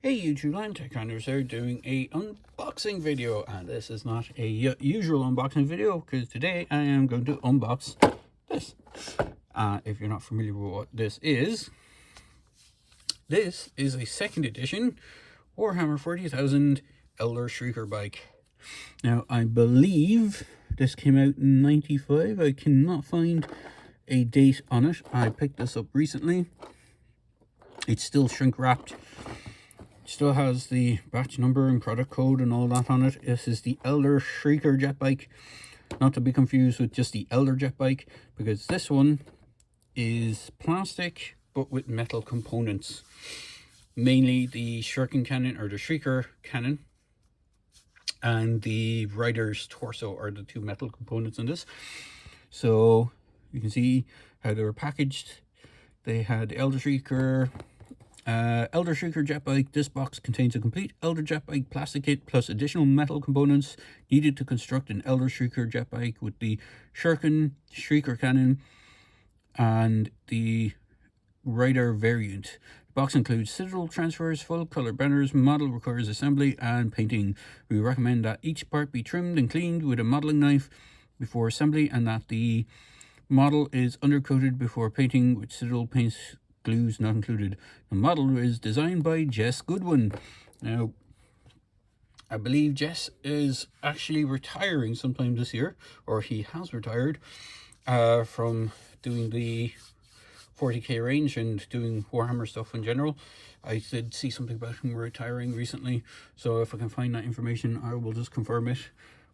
Hey YouTube land, TechRandoms here doing a unboxing video, and this is not a usual unboxing video because today I am going to unbox this. If you're not familiar with what this is a second edition Warhammer 40,000 Elder Shrieker bike. Now I believe this came out in 95. I cannot find a date on it. I picked this up recently. It's still shrink wrapped. Still has the batch number and product code and all that on it. This is the Elder Shrieker jet bike, not to be confused with just the Elder jet bike, because this one is plastic but with metal components, mainly the shuriken cannon or the Shrieker cannon and the rider's torso are the two metal components in this. So you can see how they were packaged. They had Elder Shrieker jet bike. This box contains a complete Elder jet bike plastic kit plus additional metal components needed to construct an Elder Shrieker jet bike with the shuriken, Shrieker cannon, and the rider variant. The box includes citadel transfers, full color banners. Model requires assembly and painting. We recommend that each part be trimmed and cleaned with a modeling knife before assembly, and that the model is undercoated before painting with citadel paints. Glues not included. The model is designed by Jess Goodwin. Now, I believe Jess is actually retiring sometime this year, or he has retired from doing the 40k range and doing Warhammer stuff in general. I did see something about him retiring recently, so if I can find that information, I will just confirm it.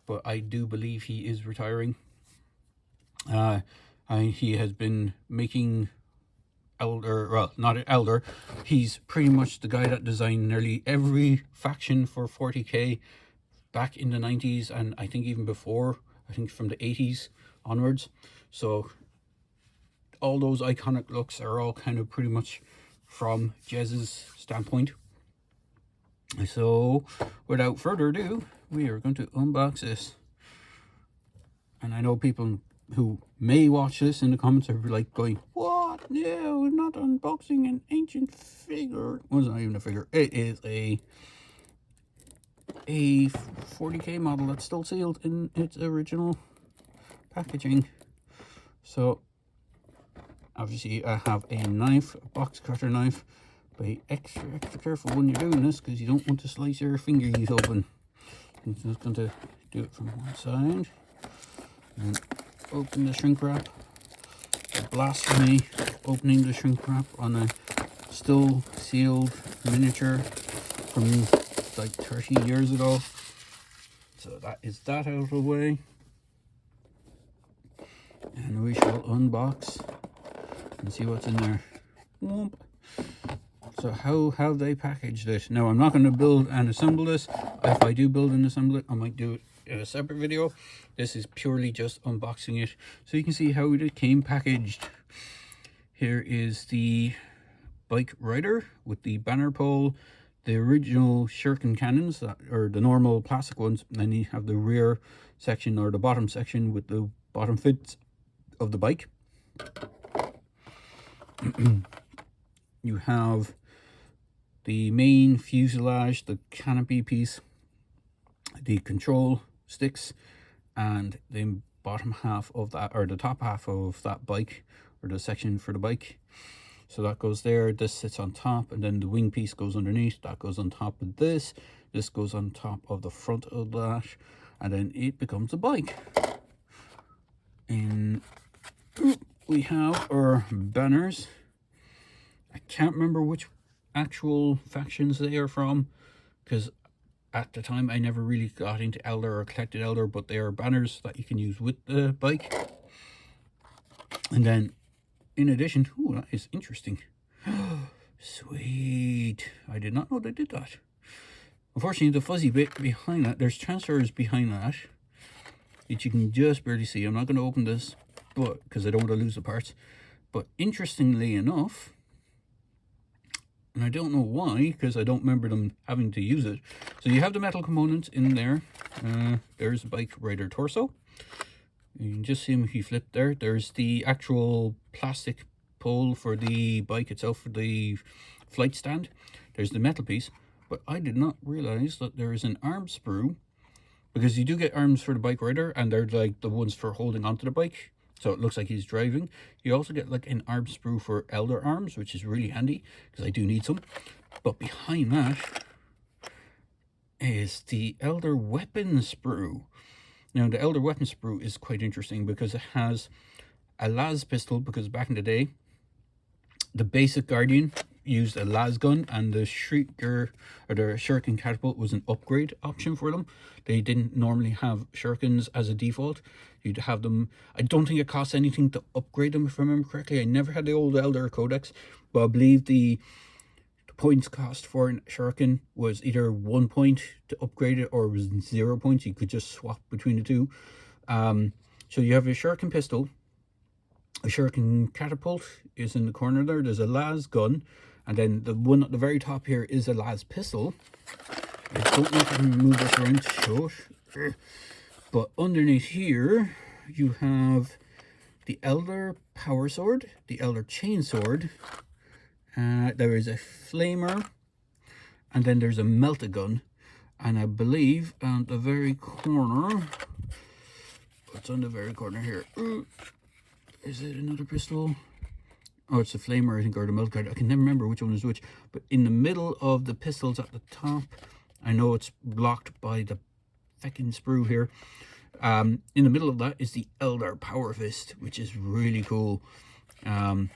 But I do believe he is retiring. He has been making Elder, well, not Elder, he's pretty much the guy that designed nearly every faction for 40k back in the 90s, and I think even before, I think from the 80s onwards. So all those iconic looks are all kind of pretty much from Jez's standpoint. So without further ado, we are going to unbox this. And I know people who may watch this in the comments are like going, what? No, we're not unboxing an ancient figure. Well, it's not even a figure. It is a 40k model that's still sealed in its original packaging. So obviously I have a knife, a box cutter knife. Be extra careful when you're doing this, because you don't want to slice your fingies open. I'm just going to do it from one side and open the shrink wrap. Blasphemy, opening the shrink wrap on a still sealed miniature from like 30 years ago. So that is that out of the way, and we shall unbox and see what's in there. Whoomp. So how have they packaged this? Now, I'm not going to build and assemble this. If I do build and assemble it, I might do it in a separate video. This is purely just unboxing it, so you can see how it came packaged. Here is the bike rider with the banner pole, the original shuriken cannons that are the normal plastic ones, and then you have the rear section or the bottom section with the bottom fits of the bike. You have the main fuselage, the canopy piece, the control sticks, and the bottom half of that, or the top half of that bike, or the section for the bike. So that goes there, this sits on top, and then the wing piece goes underneath, that goes on top of this goes on top of the front of that, and then it becomes a bike. And we have our banners. I can't remember which actual factions they are from, because at the time I never really got into Elder or collected Elder, but they are banners that you can use with the bike. And then in addition, oh, that is interesting. Sweet. I did not know they did that. Unfortunately, the fuzzy bit behind that, there's transfers behind that you can just barely see. I'm not going to open this, but because I don't want to lose the parts. But interestingly enough, and I don't know why, because I don't remember them having to use it. So you have the metal components in there. There's the bike rider torso. You can just see him if you flip there. There's the actual plastic pole for the bike itself, for the flight stand. There's the metal piece. but I did not realize that there is an arm sprue, because you do get arms for the bike rider, and they're like the ones for holding onto the bike, so it looks like he's driving. You also get like an arm sprue for elder arms, which is really handy because I do need some. But behind that is the elder weapon sprue. Now the elder weapon sprue is quite interesting because it has a las pistol, because back in the day the basic Guardian used a las gun, and the Shrieker or the Shuriken catapult was an upgrade option for them. They didn't normally have Shurikens as a default. You'd have them. I don't think it costs anything to upgrade them, if I remember correctly. I never had the old Elder Codex, but I believe the points cost for an Shuriken was either 1 point to upgrade it, or it was 0 points. You could just swap between the two. So you have a Shuriken pistol. A Shuriken catapult is in the corner there. There's a las gun, and then the one at the very top here is a las pistol. I don't know if I can move this around to show it. But underneath here, you have the Elder Power Sword, the Elder Chain Sword. There is a Flamer, and then there's a Melt-A-Gun. And I believe on the very corner, what's on the very corner here? Is it another pistol? Oh, it's the Flamer, I think, or the Melt-A-Gun. I can never remember which one is which. But in the middle of the pistols at the top, I know it's blocked by the feckin' sprue here. In the middle of that is the Elder Power Fist, which is really cool. Shake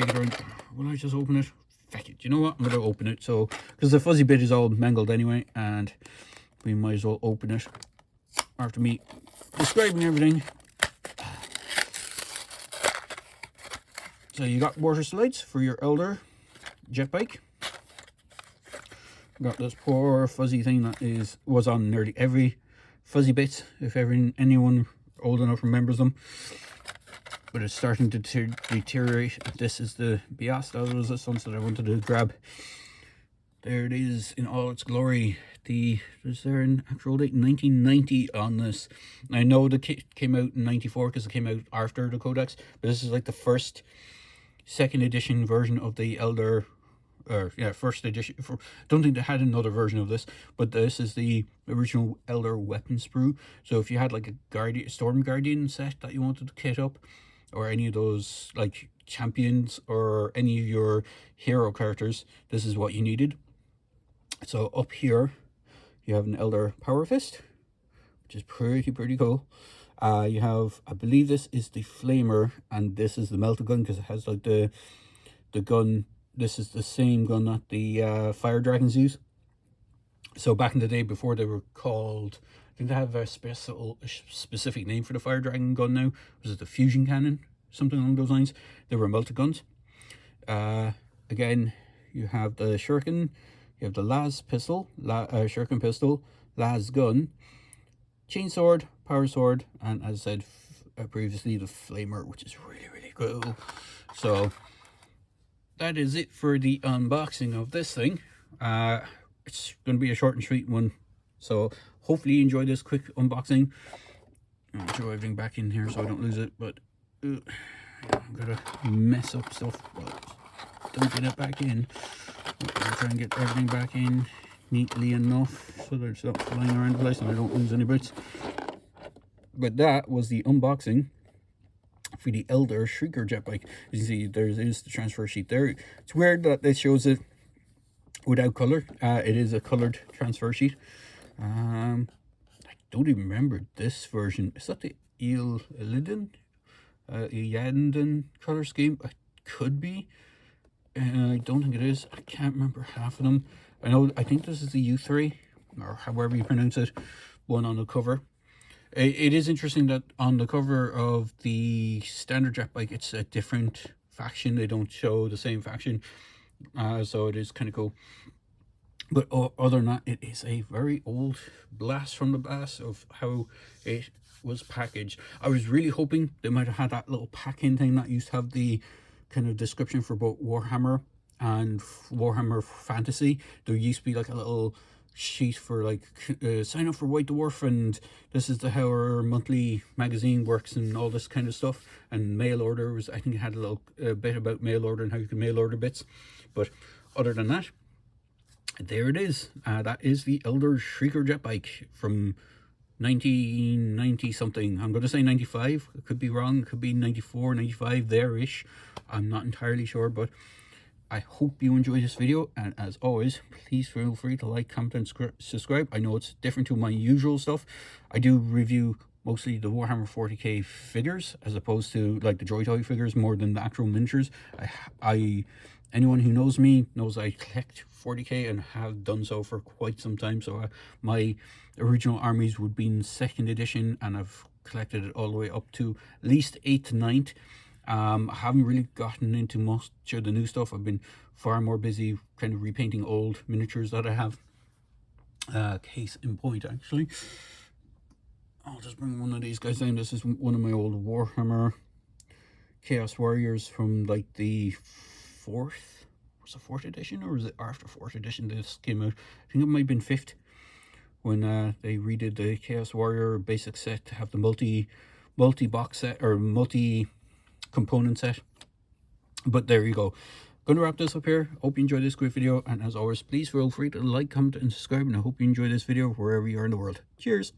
it around. Will I just open it? Feck it. You know what? I'm going to open it. So, because the fuzzy bit is all mangled anyway, and we might as well open it after me describing everything. So you got water slides for your Elder jet bike. Got this poor fuzzy thing that was on nearly every fuzzy bit, if anyone old enough remembers them. But it's starting to deteriorate. This is the Biast. That was this one that I wanted to grab. There it is in all its glory. Is there an actual date? 1990 on this. I know the kit came out in 94 because it came out after the Codex, but this is like the second edition version of the Elder, first edition. Don't think they had another version of this, but this is the original Elder weapon sprue. So if you had like a Storm Guardian set that you wanted to kit up, or any of those like champions or any of your hero characters, this is what you needed. So up here you have an Elder Power Fist, which is pretty cool. You have, I believe this is the Flamer, and this is the Melt-A-Gun, because it has like the gun. This is the same gun that the fire dragons use. So back in the day, before they were called, I think they have a specific name for the fire dragon gun now. Was it the fusion cannon? Something along those lines. They were Melt-A-Guns. Again, you have the Shuriken. You have the las pistol, Shuriken pistol, las gun, chain sword, power sword, and as I said previously, the Flamer, which is really cool. So that is it for the unboxing of this thing. It's going to be a short and sweet one, so hopefully you enjoy this quick unboxing. I'll throw everything back in here so I don't lose it, but I'm going to mess up stuff, but dumping it back in. I'll try and get everything back in neatly enough so that it's not flying around the place and I don't lose any bits. But that was the unboxing for the Elder Shrieker jet bike. As you see, there is the transfer sheet there. It's weird that this shows it without color. It is a colored transfer sheet. I don't even remember this version. Is that the Eiliden color scheme? It could be. I don't think it is. I can't remember half of them. I think this is the U3, or however you pronounce it, one on the cover. It is interesting that on the cover of the standard jet bike, it's a different faction. They don't show the same faction, so it is kind of cool. But other than that, it is a very old blast from the past of how it was packaged. I was really hoping they might have had that little pack-in thing that used to have the kind of description for both Warhammer and Warhammer Fantasy. There used to be like a little sheet for like sign up for White Dwarf, and this is how our monthly magazine works and all this kind of stuff. And mail order was, I think it had a little bit about mail order and how you can mail order bits. But other than that, there it is. That is the Elder Shrieker jet bike from 1990 something. I'm going to say 95. It could be wrong. It could be 94, 95 there-ish. I'm not entirely sure, but I hope you enjoyed this video. And as always, please feel free to like, comment, and subscribe. I know it's different to my usual stuff. I do review mostly the Warhammer 40k figures as opposed to like the Joy Toy figures more than the actual miniatures. Anyone who knows me knows I collect 40k and have done so for quite some time. So my original armies would be in 2nd edition, and I've collected it all the way up to at least 8th to 9th. I haven't really gotten into much of the new stuff. I've been far more busy kind of repainting old miniatures that I have. Case in point, actually. I'll just bring one of these guys down. This is one of my old Warhammer Chaos Warriors from like the 4th edition, or was it after 4th edition this came out? I think it might have been 5th, when they redid the Chaos Warrior basic set to have the multi box set or multi component set. But there you go. Gonna wrap this up here. Hope you enjoyed this great video, and as always, please feel free to like, comment, and subscribe, and I hope you enjoy this video wherever you are in the world. Cheers.